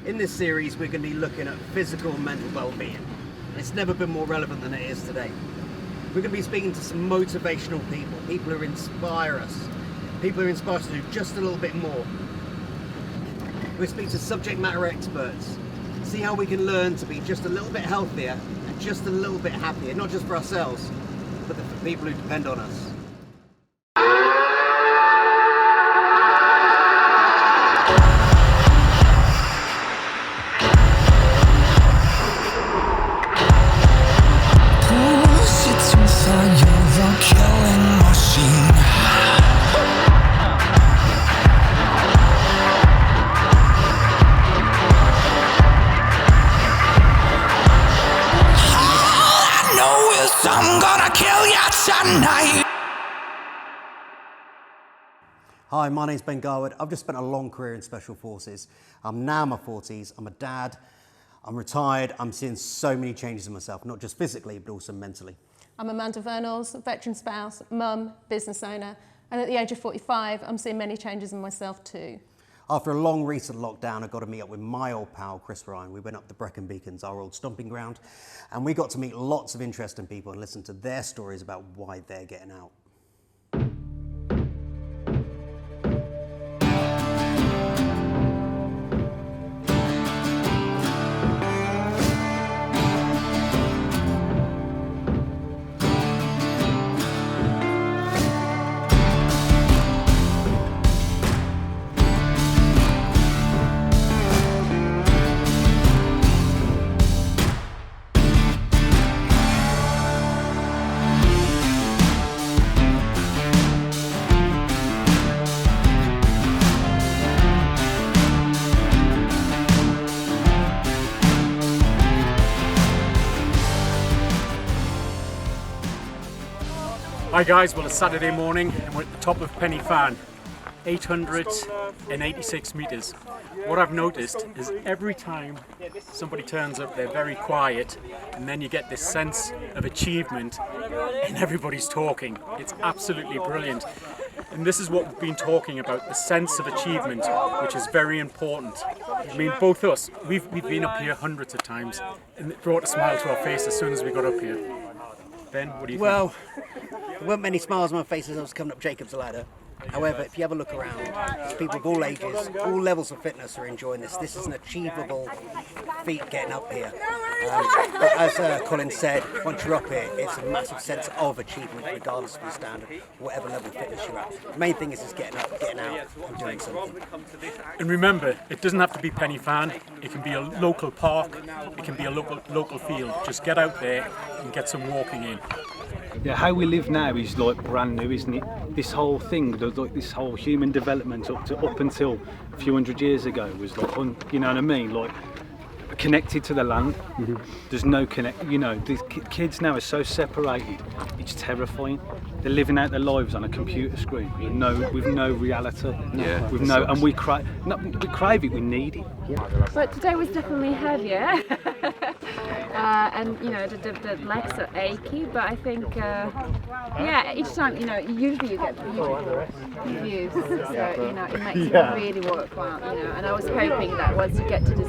In this series, we're going to be looking at physical and mental well-being. It's never been more relevant than it is today. We're going to be speaking to some motivational people who inspire us, people who inspire us to do just a little bit more. We'll speak to subject matter experts, see how we can learn to be just a little bit healthier and just a little bit happier, not just for ourselves, but for people who depend on us. I'm gonna kill you tonight. Hi, my name's Ben Garwood. I've just spent a long career in Special Forces. I'm now in my 40s, I'm a dad, I'm retired, I'm seeing so many changes in myself, not just physically, but also mentally. I'm Amanda Vernals, veteran spouse, mum, business owner, and at the age of 45, I'm seeing many changes in myself too. After a long recent lockdown, I got to meet up with my old pal, Chris Ryan. We went up to Brecon Beacons, our old stomping ground, and we got to meet lots of interesting people and listen to their stories about why they're getting out. Hi guys, well it's Saturday morning and we're at the top of Penny Fan, 886 metres. What I've noticed is every time somebody turns up they're very quiet and then you get this sense of achievement and everybody's talking. It's absolutely brilliant. And this is what we've been talking about, the sense of achievement, which is very important. I mean, both us, we've been up here hundreds of times and it brought a smile to our face as soon as we got up here. Ben, what do you think? Well, there weren't many smiles on my face as I was coming up Jacob's ladder. However, if you have a look around, there's people of all ages, all levels of fitness are enjoying this. This is an achievable feat getting up here. But as Colin said, once you're up here, it's a massive sense of achievement regardless of your standard, whatever level of fitness you're at. The main thing is just getting up, getting out and doing something. And remember, it doesn't have to be Penny Fan, it can be a local park, it can be a local field. Just get out there and get some walking in. Yeah, how we live now is like brand new, isn't it? This whole thing, like this whole human development up until a few hundred years ago was like, you know what I mean? Like connected to the land. Mm-hmm. There's no connect. You know, these kids now are so separated. It's terrifying. They're living out their lives on a computer screen with no reality. Yeah. With no, and we crave it. We need it. Yeah. But today was definitely heavier. And you know the legs are achy, but I think yeah, each time usually you get reviews, so it makes it really worthwhile, and I was hoping that once you get to this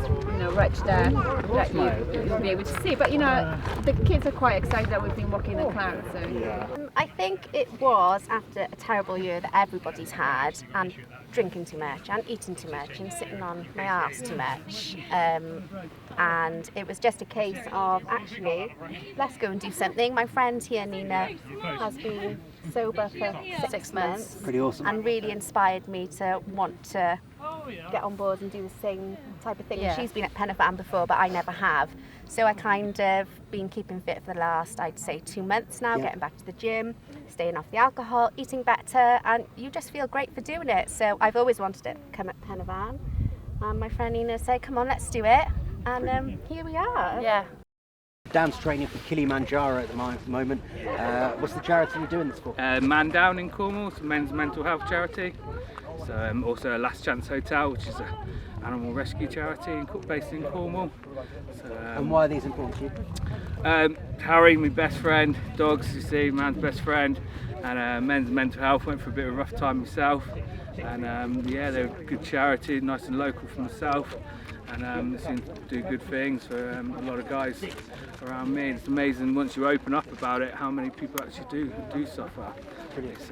ridge there that you'll be able to see, but the kids are quite excited that we've been walking in the clouds. So I think it was after a terrible year that everybody's had, and drinking too much and eating too much and sitting on my arse too much, and it was just a case of actually let's go and do something. My friend here, Nina, has been sober for 6 months. Pretty awesome. And really inspired me to want to get on board and do the same type of thing. Yeah. She's been at Penny Fan before, but I never have. So I kind of been keeping fit for the last, I'd say, 2 months now, getting back to the gym, staying off the alcohol, eating better, and you just feel great for doing it. So I've always wanted to come at Penny Fan, and my friend Nina said, come on, let's do it. And here we are. yeah. Dan's training for Kilimanjaro at the moment. What's the charity you're doing this for? Man Down in Cornwall, it's a men's mental health charity. So also a Last Chance Hotel, which is animal rescue charity based in Cornwall. So, And why are these important to you? Harry, my best friend, dogs, you see, man's best friend, and men's mental health. Went for a bit of a rough time myself, and yeah, they're a good charity, nice and local from the south, and they seem to do good things for a lot of guys around me. It's amazing once you open up about it how many people actually do suffer. It's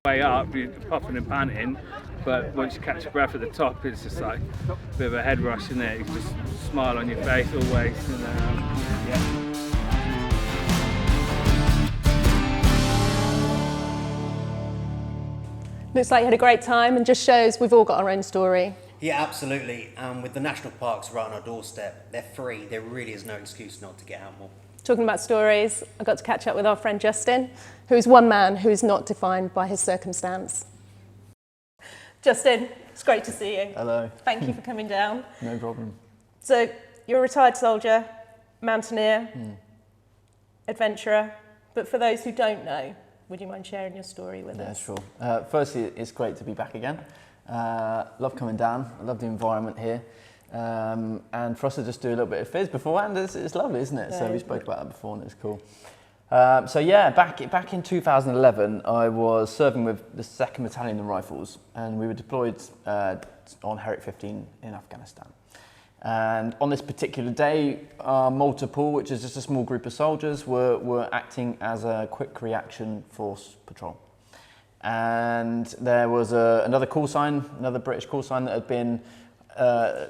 way up, you're puffing and panting, but once you catch your breath at the top, it's just like a bit of a head rush, isn't it? You just smile on your face always. And, yeah. Looks like you had a great time and just shows we've all got our own story. Yeah, absolutely. With the national parks right on our doorstep, they're free. There really is no excuse not to get out more. Talking about stories, I got to catch up with our friend Justin, who's one man who's not defined by his circumstance. Justin, it's great to see you. Hello. Thank you for coming down. No problem. So, you're a retired soldier, mountaineer, adventurer, but for those who don't know, would you mind sharing your story with us? Yeah, sure. Firstly, it's great to be back again. Love coming down. I love the environment here. And for us to just do a little bit of phys beforehand, it's lovely, isn't it? So we spoke about that before and it's cool. So yeah, back in 2011, I was serving with the 2nd Battalion The Rifles, and we were deployed on Herrick 15 in Afghanistan. And on this particular day, Multiple, which is just a small group of soldiers, were acting as a quick reaction force patrol. And there was another call sign, another British call sign that had been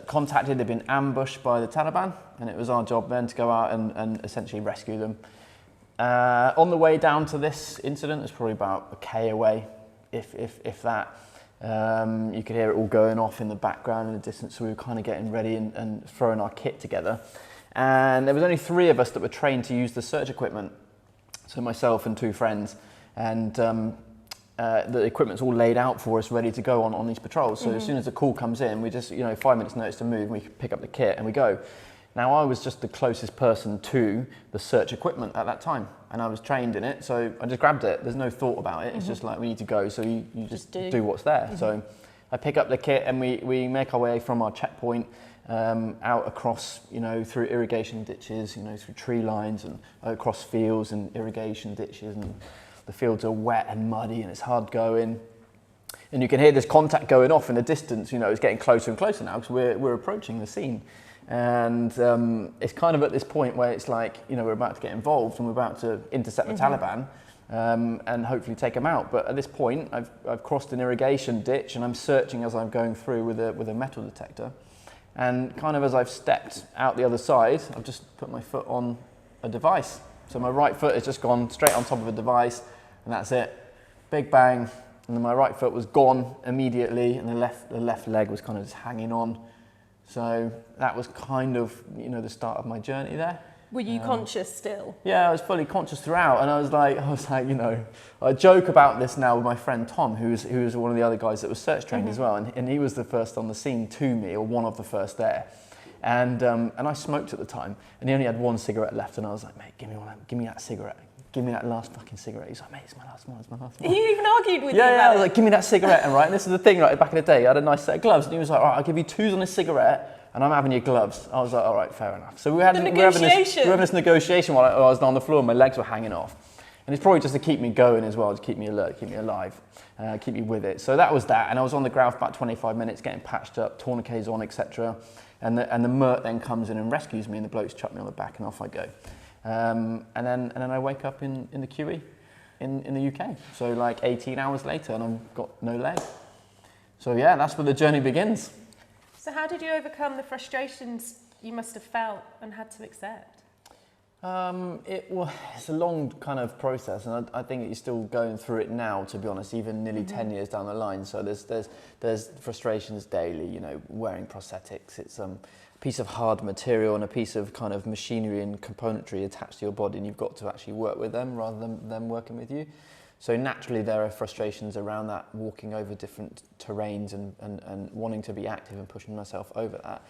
contacted. They'd been ambushed by the Taliban, and it was our job then to go out and essentially rescue them. On the way down to this incident, it's probably about a K away, if that. You could hear it all going off in the background in the distance, so we were kind of getting ready and throwing our kit together. And there was only 3 of us that were trained to use the search equipment, so myself and 2 friends, and the equipment's all laid out for us, ready to go on these patrols. So as soon as the call comes in, we just, 5 minutes notice to move, and we pick up the kit and we go. Now, I was just the closest person to the search equipment at that time, and I was trained in it, so I just grabbed it. There's no thought about it. It's just like, we need to go, so you just do what's there. So I pick up the kit and we make our way from our checkpoint out across, through irrigation ditches, through tree lines and across fields and irrigation ditches, and the fields are wet and muddy and it's hard going. And you can hear this contact going off in the distance, it's getting closer and closer now because we're approaching the scene. And it's kind of at this point where it's like, we're about to get involved and we're about to intercept the Taliban and hopefully take them out. But at this point, I've crossed an irrigation ditch and I'm searching as I'm going through with a metal detector. And kind of as I've stepped out the other side, I've just put my foot on a device. So my right foot has just gone straight on top of a device, and that's it. Big bang, and then my right foot was gone immediately, and the left leg was kind of just hanging on. So that was kind of, the start of my journey there. Were you conscious still? Yeah, I was fully conscious throughout, and I was like, I joke about this now with my friend Tom, who was one of the other guys that was search trained as well, and he was the first on the scene to me, or one of the first there. And I smoked at the time, and he only had 1 cigarette left, and I was like, mate, give me that cigarette. Give me that last fucking cigarette. He's like, mate, it's my last one. You even argued with me Yeah, about I was like, give me that cigarette. And this is the thing, back in the day, I had a nice set of gloves, and he was like, all right, I'll give you 2s on this cigarette, and I'm having your gloves. I was like, all right, fair enough. So we were having this negotiation while I was on the floor, and my legs were hanging off. And it's probably just to keep me going as well, to keep me alert, keep me alive, keep me with it. So that was that, and I was on the ground for about 25 minutes, getting patched up, tourniquets on, etc. And the MERT then comes in and rescues me, and the blokes chuck me on the back, and off I go. And then I wake up in the QE in the UK. So like 18 hours later, and I've got no leg. So yeah, that's where the journey begins. So how did you overcome the frustrations you must have felt and had to accept? It's a long kind of process, and I think that you're still going through it now, to be honest, even nearly 10 years down the line. So there's frustrations daily, wearing prosthetics. It's a piece of hard material and a piece of kind of machinery and componentry attached to your body, and you've got to actually work with them rather than them working with you. So naturally there are frustrations around that, walking over different terrains and wanting to be active and pushing myself over that.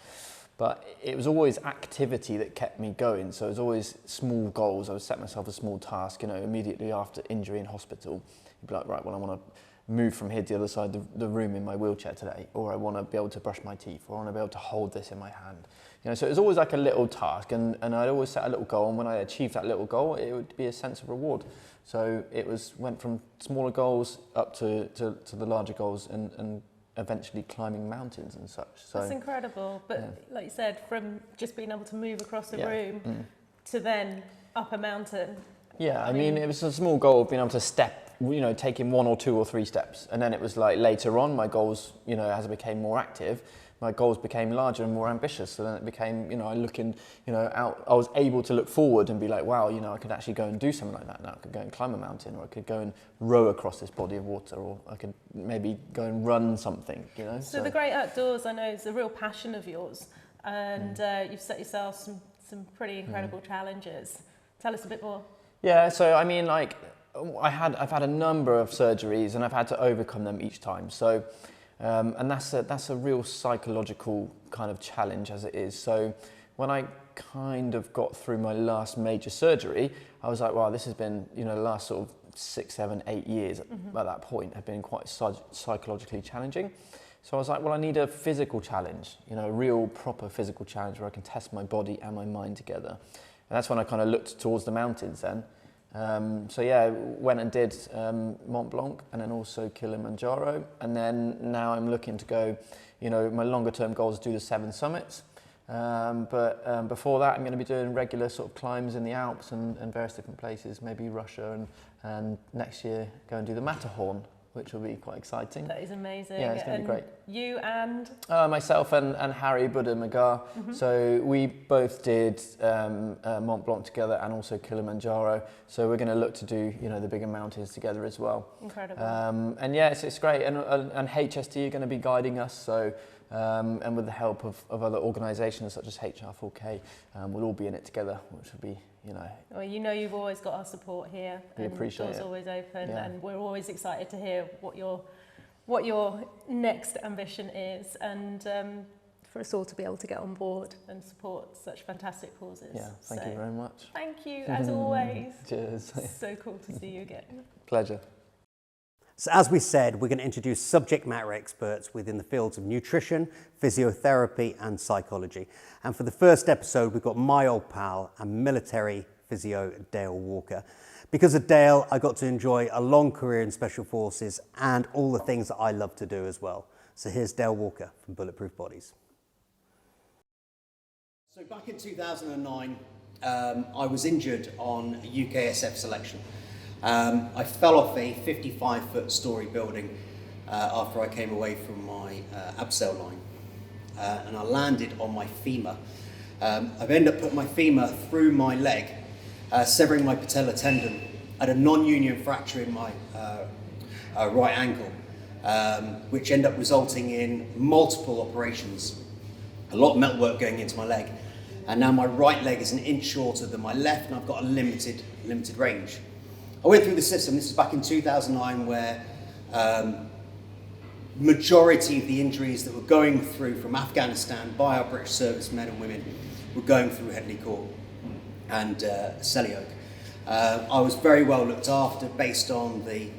But it was always activity that kept me going. So it was always small goals. I would set myself a small task, immediately after injury in hospital. You'd be like, right, well, I want to move from here to the other side of the room in my wheelchair today, or I want to be able to brush my teeth, or I want to be able to hold this in my hand. You know, so it was always like a little task, and I'd always set a little goal, and when I achieved that little goal, it would be a sense of reward. So it went from smaller goals up to the larger goals, and eventually climbing mountains and such. So that's incredible. But like you said, from just being able to move across the room to then up a mountain. Yeah, I mean, it was a small goal of being able to step, you know, taking 1 or 2 or 3 steps. And then it was like later on, my goals, you know, as I became more active, my goals became larger and more ambitious. So then it became, you know, I was able to look forward and be like, wow, you know, I could actually go and do something like that now. I could go and climb a mountain, or I could go and row across this body of water, or I could maybe go and run something, you know. So the great outdoors, I know, is a real passion of yours, and you've set yourself some pretty incredible challenges. Tell us a bit more. Yeah, so I mean, like, I've had a number of surgeries, and I've had to overcome them each time. So, and that's a real psychological kind of challenge as it is. So, when I kind of got through my last major surgery, I was like, wow, this has been, you know, the last sort of 6, 7, 8 years at that point have been quite psychologically challenging. So I was like, well, I need a physical challenge, you know, a real proper physical challenge where I can test my body and my mind together. And that's when I kind of looked towards the mountains then. So yeah, went and did Mont Blanc, and then also Kilimanjaro. And then now I'm looking to go, you know, my longer term goal is to do the 7 summits. But before that, I'm going to be doing regular sort of climbs in the Alps and various different places, maybe Russia, and next year go and do the Matterhorn, which will be quite exciting. That is amazing. Yeah, it's going to be great. You and? Myself and Harry Buddha Magar. So we both did Mont Blanc together, and also Kilimanjaro. So we're going to look to do, you know, the bigger mountains together as well. Incredible. And yeah, it's great. And HST are going to be guiding us. So and with the help of other organisations such as HR4K, we'll all be in it together, which will be, you know. Well, you know, you've always got our support here. We appreciate doors it. Always open, Yeah. and we're always excited to hear what your next ambition is, and for us all to be able to get on board and support such fantastic causes. Yeah, thank you very much. Thank you, as always. Cheers. So cool to see you again. Pleasure. So as we said, we're going to introduce subject matter experts within the fields of nutrition, physiotherapy and psychology. And for the first episode, we've got my old pal and military physio, Dale Walker. Because of Dale, I got to enjoy a long career in Special Forces and all the things that I love to do as well. So here's Dale Walker from Bulletproof Bodies. So back in 2009, I was injured on a UKSF selection. I fell off a 55-foot storey building after I came away from my abseil line, and I landed on my femur. I've ended up putting my femur through my leg, severing my patellar tendon. I had a non-union fracture in my right ankle, which ended up resulting in multiple operations, a lot of metalwork going into my leg, and now my right leg is an inch shorter than my left, and I've got a limited range. I went through the system. This is back in 2009, where majority of the injuries that were going through from Afghanistan by our British servicemen and women were going through Headley Court and Selly Oak. I was very well looked after based on the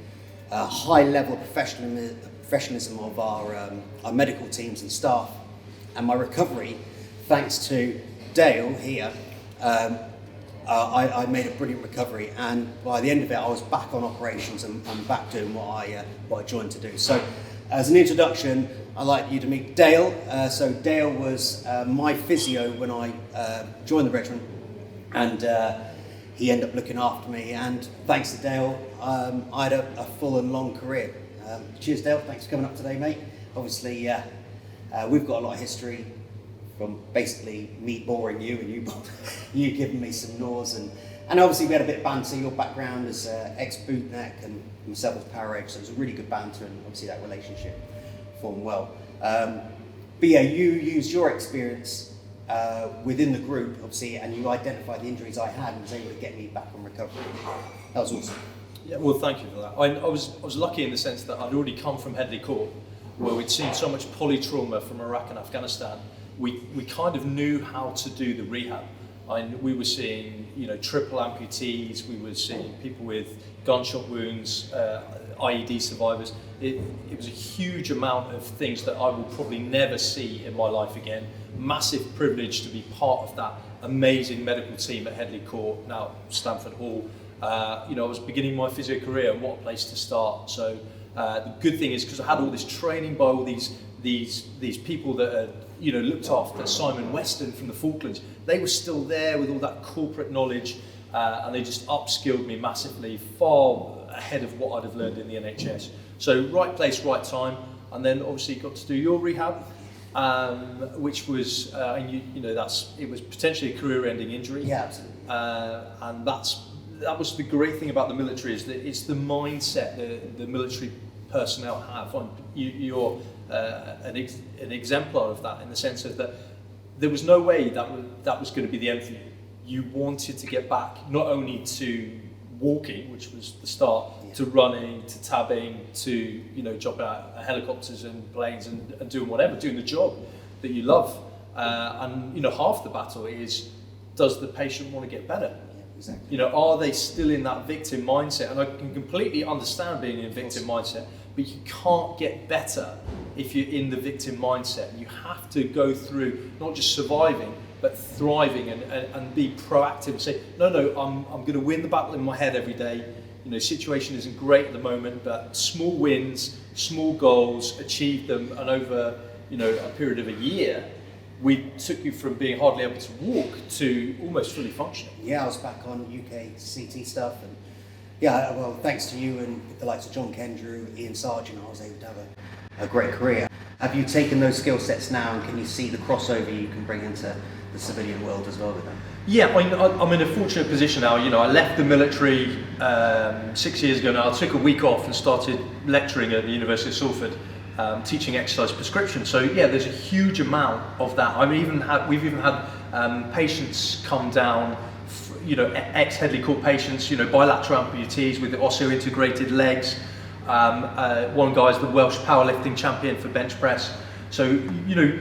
high level of professionalism of our medical teams and staff, and my recovery, thanks to Dale here, I made a brilliant recovery, and by the end of it I was back on operations and back doing what I joined to do. So as an introduction, I'd like you to meet Dale. So Dale was my physio when I joined the regiment, and he ended up looking after me, and thanks to Dale I had a full and long career. Cheers Dale, thanks for coming up today, mate. Obviously we've got a lot of history, from basically me boring you and you giving me some gnaws, and obviously we had a bit of banter. Your background as ex-bootneck and myself as power edge, so it was a really good banter, and obviously that relationship formed well. But yeah, you used your experience within the group, obviously, and you identified the injuries I had and was able to get me back on recovery. That was awesome. Yeah, well, thank you for that. I was lucky in the sense that I'd already come from Headley Court, where we'd seen so much polytrauma from Iraq and Afghanistan. We kind of knew how to do the rehab. We were seeing, you know, triple amputees. We were seeing people with gunshot wounds. IED survivors. It was a huge amount of things that I will probably never see in my life again. Massive privilege to be part of that amazing medical team at Headley Court, now Stamford Hall. You know, I was beginning my physio career, and what a place to start. So the good thing is, because I had all this training by all these people that are, you know, looked after, Simon Weston from the Falklands, they were still there with all that corporate knowledge, and they just upskilled me massively, far ahead of what I'd have learned in the NHS. So right place, right time, and then obviously got to do your rehab, which was, you know, it was potentially a career-ending injury. Yeah, absolutely. And that was the great thing about the military, is that it's the mindset the military personnel have. You're an exemplar of that, in the sense of that there was no way that was going to be the end for you. You wanted to get back not only to walking, which was the start, to running, to tabbing, to, you know, jumping out of helicopters and planes and doing whatever, doing the job that you love. And, you know, half the battle is, does the patient want to get better? Exactly. You know, are they still in that victim mindset? And I can completely understand being in a victim mindset, but you can't get better if you're in the victim mindset. You have to go through not just surviving, but thriving and be proactive and say, no, I'm going to win the battle in my head every day. You know, situation isn't great at the moment, but small wins, small goals, achieve them, and over, you know, a period of a year, we took you from being hardly able to walk to almost fully functioning. Yeah, I was back on UK CT stuff, and yeah, well, thanks to you and the likes of John Kendrew, Ian Sargent, I was able to have a great career. Have you taken those skill sets now, and can you see the crossover you can bring into the civilian world as well with them? Yeah, I'm in a fortunate position now. You know, I left the military 6 years ago now. I took a week off and started lecturing at the University of Salford, teaching exercise prescription. So yeah, there's a huge amount of that. We've even had patients come down, you know, ex-Headley Court patients, you know, bilateral amputees with osseointegrated legs. One guy's the Welsh powerlifting champion for bench press. So, you know,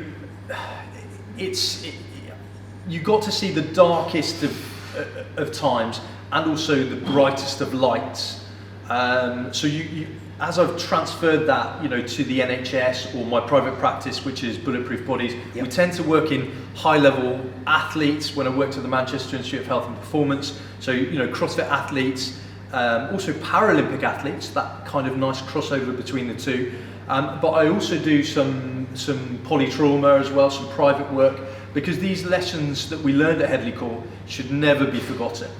you got to see the darkest of times and also the brightest of lights. So you as I've transferred that, you know, to the NHS or my private practice, which is Bulletproof Bodies, we tend to work in high-level athletes. When I worked at the Manchester Institute of Health and Performance, so, you know, CrossFit athletes, also Paralympic athletes, that kind of nice crossover between the two. But I also do some polytrauma as well, some private work, because these lessons that we learned at Headley Court should never be forgotten.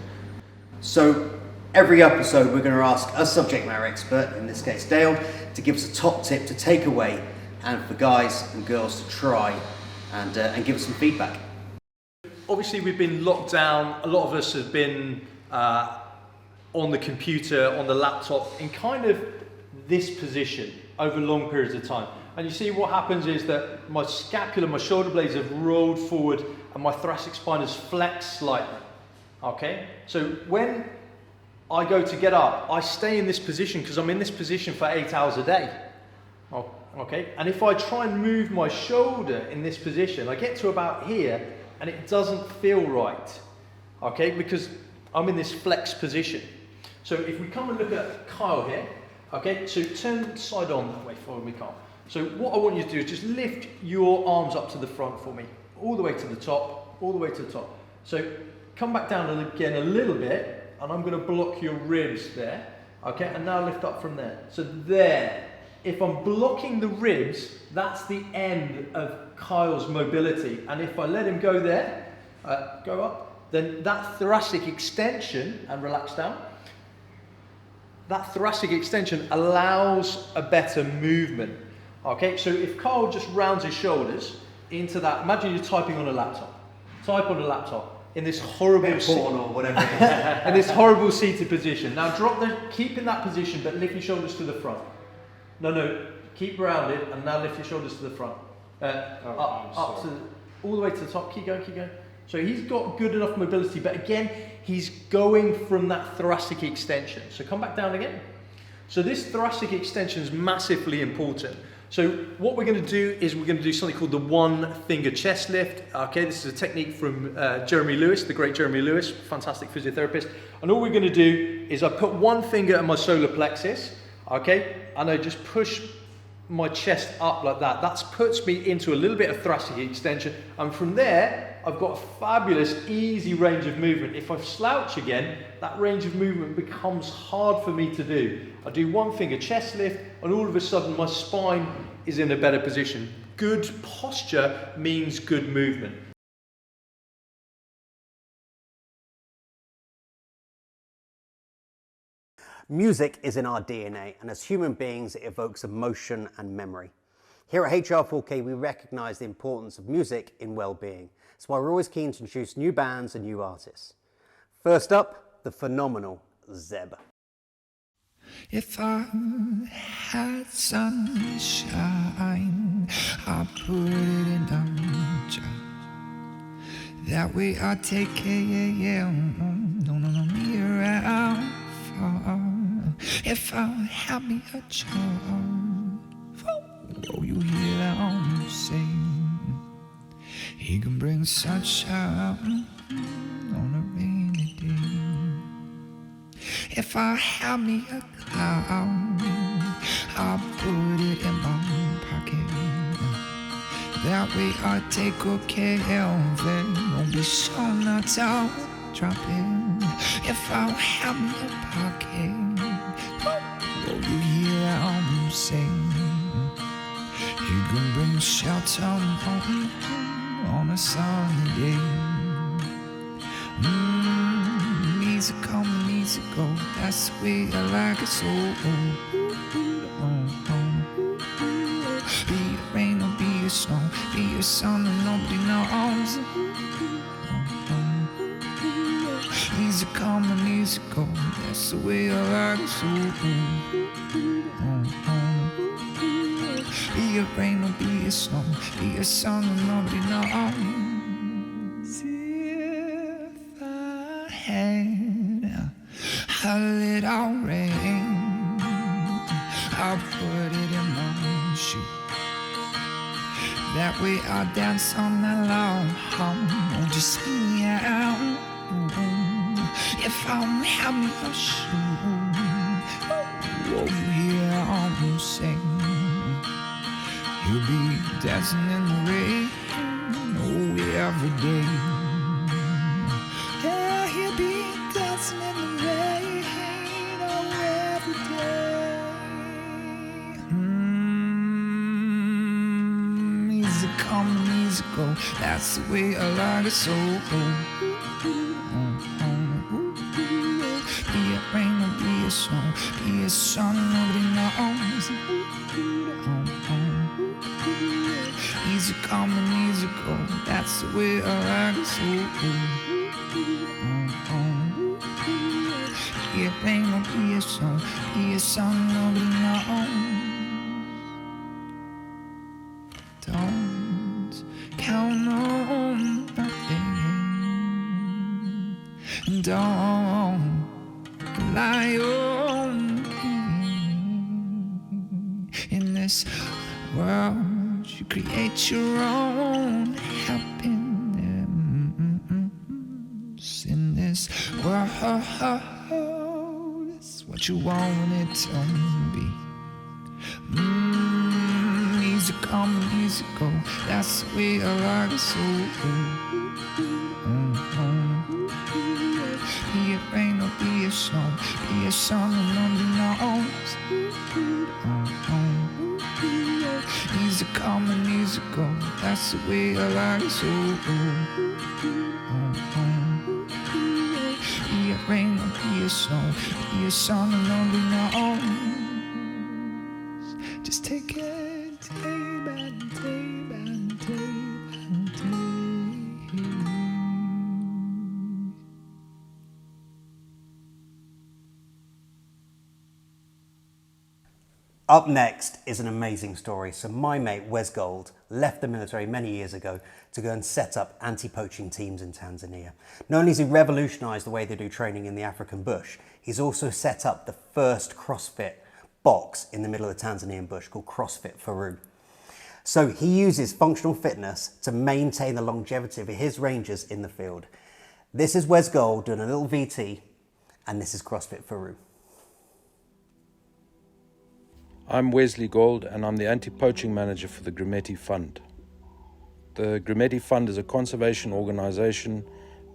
So every episode we're going to ask a subject matter expert, in this case Dale, to give us a top tip to take away and for guys and girls to try and give us some feedback. Obviously we've been locked down, a lot of us have been on the computer, on the laptop, in kind of this position over long periods of time. And you see what happens is that my scapula, my shoulder blades have rolled forward and my thoracic spine has flexed slightly. Okay? So when I go to get up, I stay in this position because I'm in this position for 8 hours a day. Okay? And if I try and move my shoulder in this position, I get to about here and it doesn't feel right. Okay? Because I'm in this flex position. So if we come and look at Kyle here, okay? So turn side on that way for me, Kyle. So what I want you to do is just lift your arms up to the front for me, all the way to the top, all the way to the top. So come back down again a little bit, and I'm going to block your ribs there, okay? And now lift up from there. So there, if I'm blocking the ribs, that's the end of Kyle's mobility. And if I let him go there, go up, then that thoracic extension, and relax down, that thoracic extension allows a better movement. Okay, so if Kyle just rounds his shoulders into that, imagine you're typing on a laptop. Type on a laptop in this horrible porn or whatever it is. in this horrible seated position. Now keep in that position, but lift your shoulders to the front. No, keep rounded and now lift your shoulders to the front. Up to all the way to the top. Keep going. So he's got good enough mobility, but again, he's going from that thoracic extension. So come back down again. So this thoracic extension is massively important. So what we're going to do is we're going to do something called the one finger chest lift. Okay, this is a technique from Jeremy Lewis, the great Jeremy Lewis, fantastic physiotherapist. And all we're going to do is I put one finger at my solar plexus. Okay, and I just push my chest up like that. That puts me into a little bit of thoracic extension, and from there I've got a fabulous easy range of movement. If I slouch again, that range of movement becomes hard for me to do. I do one finger chest lift and all of a sudden my spine is in a better position. Good posture means good movement. Music is in our DNA, and as human beings it evokes emotion and memory. Here at HR4K we recognise the importance of music in well-being. That's why we're always keen to introduce new bands and new artists. First up, the phenomenal Zeb. If I had sunshine, I'd put it in the jar. That way I'd take care, no, me around far. If I had me a charm, oh, you hear them sing. He can bring sunshine on a rainy day. If I had me a cloud, I'll put it in my pocket. That way I take good care of it. Won't be sure not to drop it. If I had me a pocket, oh, you hear them sing. You can bring shelter on a sunny day. Easy come, easy go, that's the way I like it so. Be it rain or be it snow, be it sun and nobody knows. Easy come and easy go, that's the way I like it so. Be it rain or be it snow, be it sun and nobody knows. If I had a little rain, I'll put it in my shoe. That way I'll dance on that long won't you see out? If I'm having a shoe, oh, you hear them sing. You'll be dancing in the rain, oh, every day. Yeah, he'll be dancing in the rain, oh, every day. Easy come and easy go, that's the way I like it so. Be it rain or be it snow, be it sun, nobody knows. Easy come and easy go, that's the way I like it so. Be it rain or be it snow, be it sun, nobody knows. Don't count on nothing, don't rely on me. In this world you create your own happiness. In this world, it's what you want it to be. Easy come and easy go, that's the way I like it so. Be it rain or be it snow, be it sun and nobody knows. Easy come and easy go, that's the way I like it so. Be it rain or be it snow, be it sun and nobody knows. Just take it day by day by day by day. Up next is an amazing story. So my mate Wes Gold left the military many years ago to go and set up anti-poaching teams in Tanzania. Not only has he revolutionised the way they do training in the African bush, he's also set up the first CrossFit box in the middle of the Tanzanian bush called CrossFit Faru. So he uses functional fitness to maintain the longevity of his rangers in the field. This is Wes Gold doing a little VT, and this is CrossFit Faru. I'm Wesley Gold and I'm the anti-poaching manager for the Grimetti Fund. The Grimetti Fund is a conservation organisation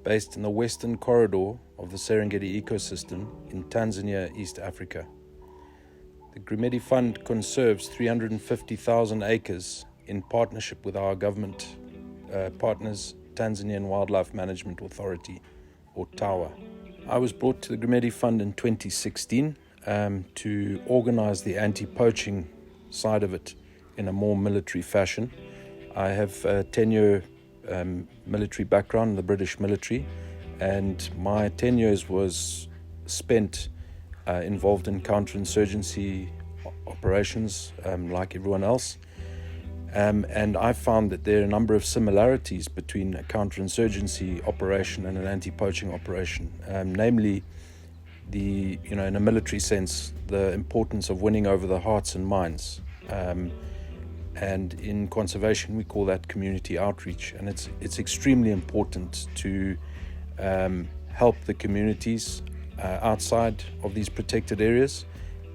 based in the western corridor of the Serengeti ecosystem in Tanzania, East Africa. The Grimetti Fund conserves 350,000 acres in partnership with our government partners, Tanzanian Wildlife Management Authority, or TAWA. I was brought to the Grimetti Fund in 2016 to organise the anti-poaching side of it in a more military fashion. I have a 10-year military background in the British military, and my 10 years was spent involved in counterinsurgency operations like everyone else. And I found that there are a number of similarities between a counterinsurgency operation and an anti-poaching operation, namely in a military sense, the importance of winning over the hearts and minds. And in conservation, we call that community outreach. And it's extremely important to help the communities outside of these protected areas,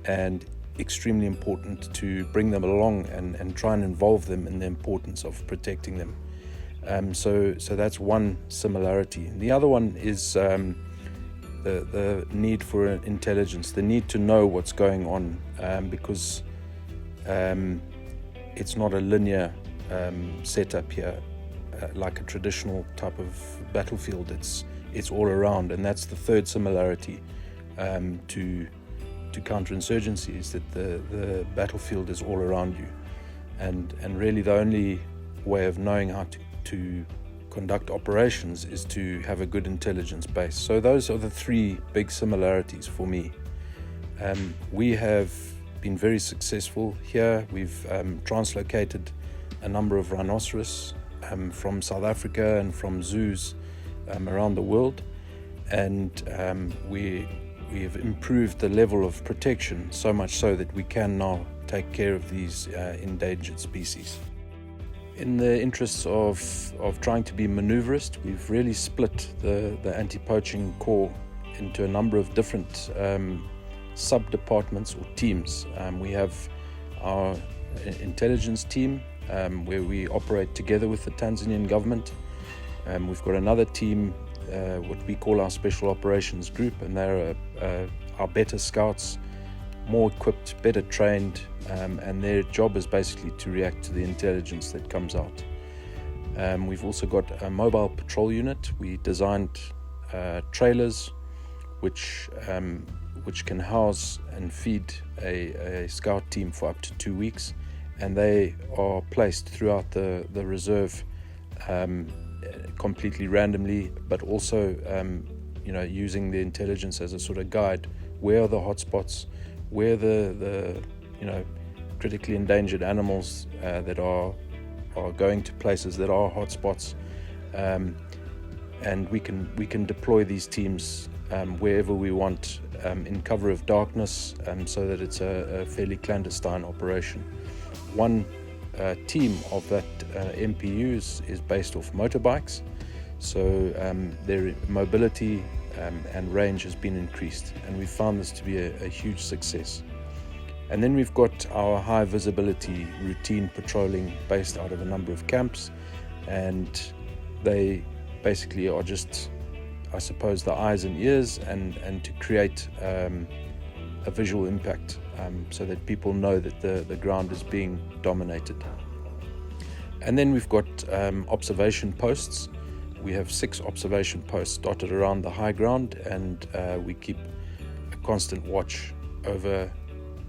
and extremely important to bring them along and try and involve them in the importance of protecting them. So that's one similarity. The other one is the need for intelligence, the need to know what's going on, because it's not a linear setup here like a traditional type of battlefield. It's all around, and that's the third similarity to counterinsurgency, is that the battlefield is all around you, and really the only way of knowing how to conduct operations is to have a good intelligence base. So those are the three big similarities for me. We have been very successful here. We've translocated a number of rhinoceros from South Africa and from zoos around the world, and we have improved the level of protection so much so that we can now take care of these endangered species. In the interests of trying to be maneuverist, we've really split the anti-poaching corps into a number of different sub-departments or teams. We have our intelligence team where we operate together with the Tanzanian government. We've got another team, what we call our Special Operations Group, and they're our better scouts, more equipped, better trained, and their job is basically to react to the intelligence that comes out. We've also got a mobile patrol unit. We designed trailers which can house and feed a scout team for up to 2 weeks, and they are placed throughout the reserve completely randomly, but also using the intelligence as a sort of guide. Where are the hotspots? Where the critically endangered animals that are going to places that are hotspots, and we can deploy these teams wherever we want in cover of darkness, so that it's a fairly clandestine operation. One team of that MPU is based off motorbikes, so their mobility and range has been increased, and we found this to be a huge success. And then we've got our high visibility routine patrolling based out of a number of camps, and they basically are just, I suppose, the eyes and ears, and to create a visual impact so that people know that the ground is being dominated. And then we've got observation posts. We have 6 observation posts dotted around the high ground, and we keep a constant watch over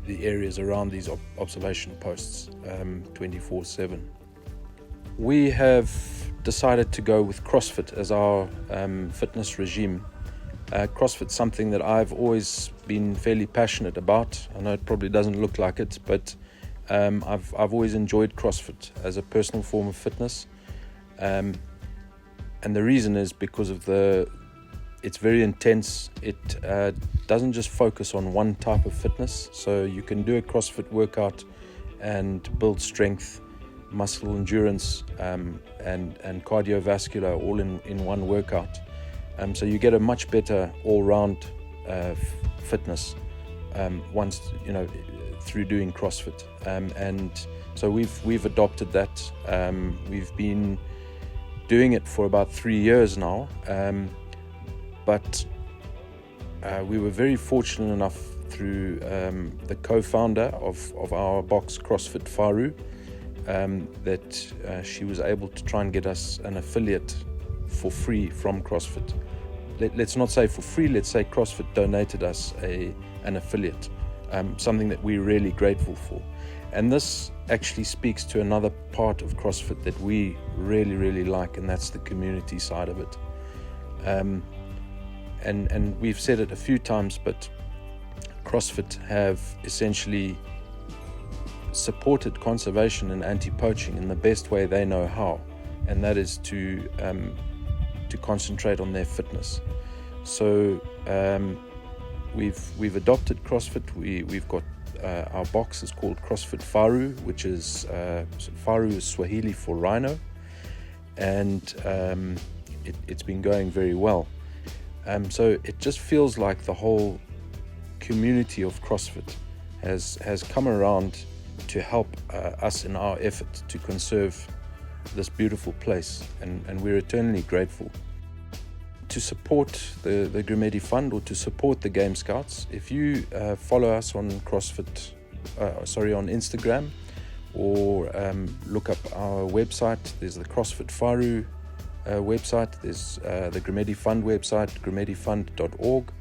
the areas around these observation posts 24/7. We have decided to go with CrossFit as our fitness regime. CrossFit's something that I've always been fairly passionate about. I know it probably doesn't look like it, but I've always enjoyed CrossFit as a personal form of fitness. And the reason is because of it's very intense. It doesn't just focus on one type of fitness. So you can do a CrossFit workout and build strength, muscle endurance, and cardiovascular all in one workout. So you get a much better all-round fitness once, you know, through doing CrossFit, and so we've adopted that. We've been doing it for about 3 years now, but we were very fortunate enough through the co-founder of our box, CrossFit, Faru, that she was able to try and get us an affiliate for free from CrossFit. Let's not say for free, let's say CrossFit donated us an affiliate, something that we're really grateful for. And this actually speaks to another part of CrossFit that we really, really like, and that's the community side of it. And we've said it a few times, but CrossFit have essentially supported conservation and anti-poaching in the best way they know how, and that is to concentrate on their fitness. So we've adopted CrossFit. We've got our box is called CrossFit Faru, which is Faru is Swahili for rhino, and it's been going very well. So it just feels like the whole community of CrossFit has come around to help us in our effort to conserve this beautiful place, and we're eternally grateful. To support the Grimedi Fund, or to support the Game Scouts, if you follow us on CrossFit, on Instagram, or look up our website, there's the CrossFit Faru website, there's the Grimedi Fund website, grimedifund.org.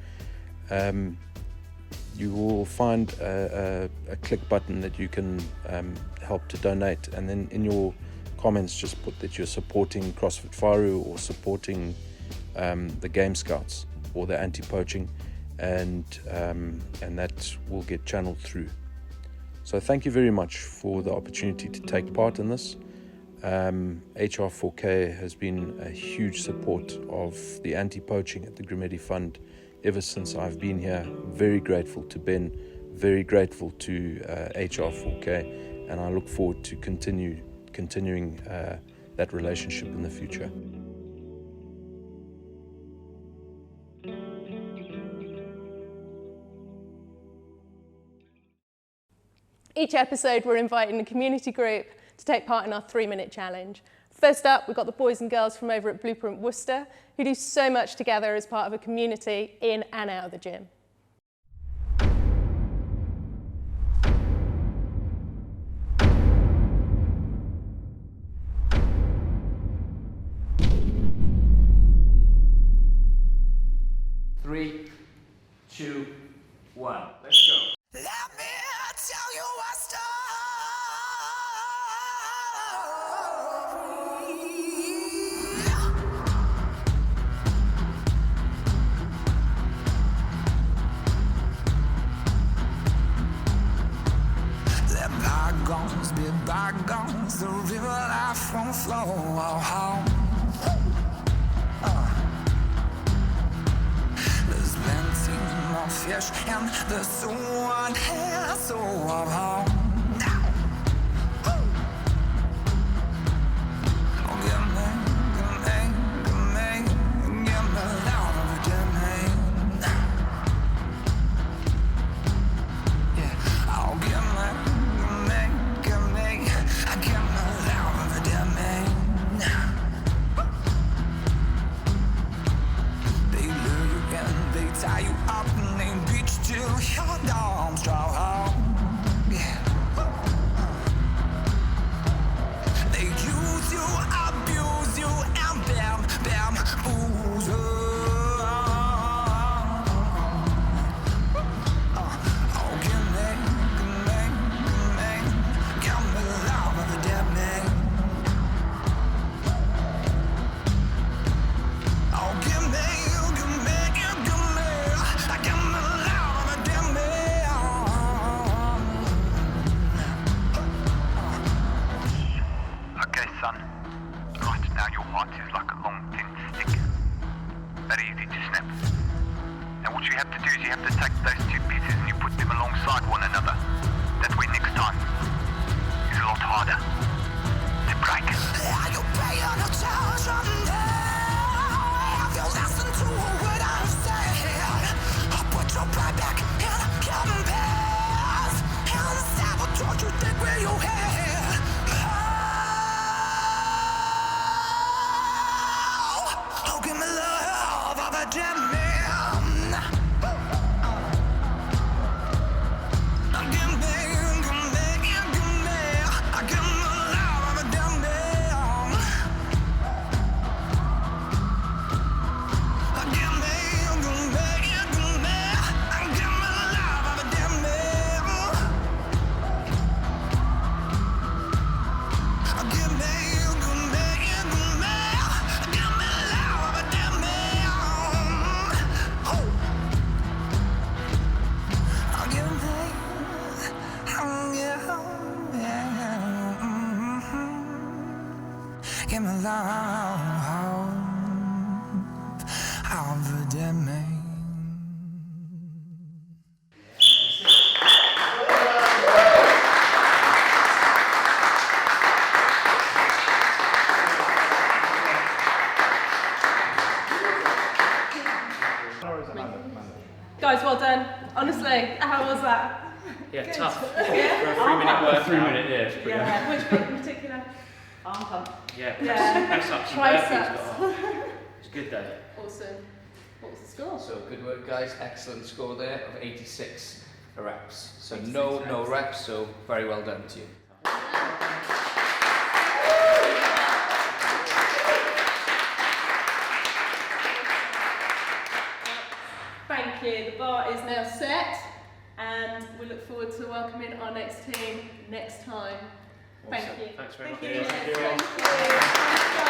You will find a click button that you can help to donate, and then in your comments just put that you're supporting CrossFit Faru or supporting the Game Scouts or the anti-poaching, and that will get channeled through. So thank you very much for the opportunity to take part in this. HR4K has been a huge support of the anti-poaching at the Grimedi Fund ever since I've been here. Very grateful to Ben, very grateful to HR4K, and I look forward to continuing that relationship in the future. Each episode, we're inviting a community group to take part in our 3-minute challenge. First up, we've got the boys and girls from over at Blueprint Worcester, who do so much together as part of a community in and out of the gym. Three, 2, 1, let's go. Let me tell you a story. Let bygones be bygones, the river life won't flow. There's plenty more fish and the swan has so home. Tie you up and they beat you till your arms draw home. Yeah. They use you, abuse you, and bam, bam, ooze. Oh, give me love of the dead man. Oh, give me. Come Guys, well done. Honestly, how was that? Yeah, Good. tough. Yeah? For a 3-minute workout. 3-minute, yeah, it's pretty Yeah, which bit in particular? Arm pump. Yeah, Yeah. press ups and burpees. Triceps. It's good though. Awesome. What was the score? So good work, guys. Excellent score there of 86 reps. So no reps, so very well done to you. Thank you. The bar is now set, and we look forward to welcoming our next team next time. Thank Awesome. you. Thanks very much. Thank you. Thank you.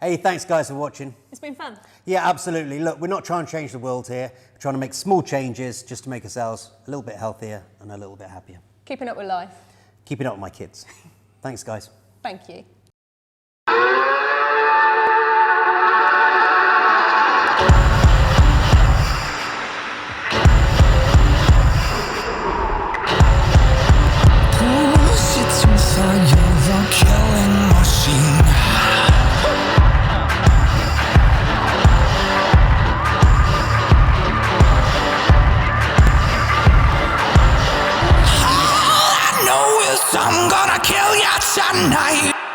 Hey, thanks guys for watching. It's been fun. Yeah, absolutely. Look, we're not trying to change the world here. We're trying to make small changes just to make ourselves a little bit healthier and a little bit happier. Keeping up with life. Keeping up with my kids. Thanks, guys. Thank you. You're a killing machine. All I know is I'm gonna kill you tonight.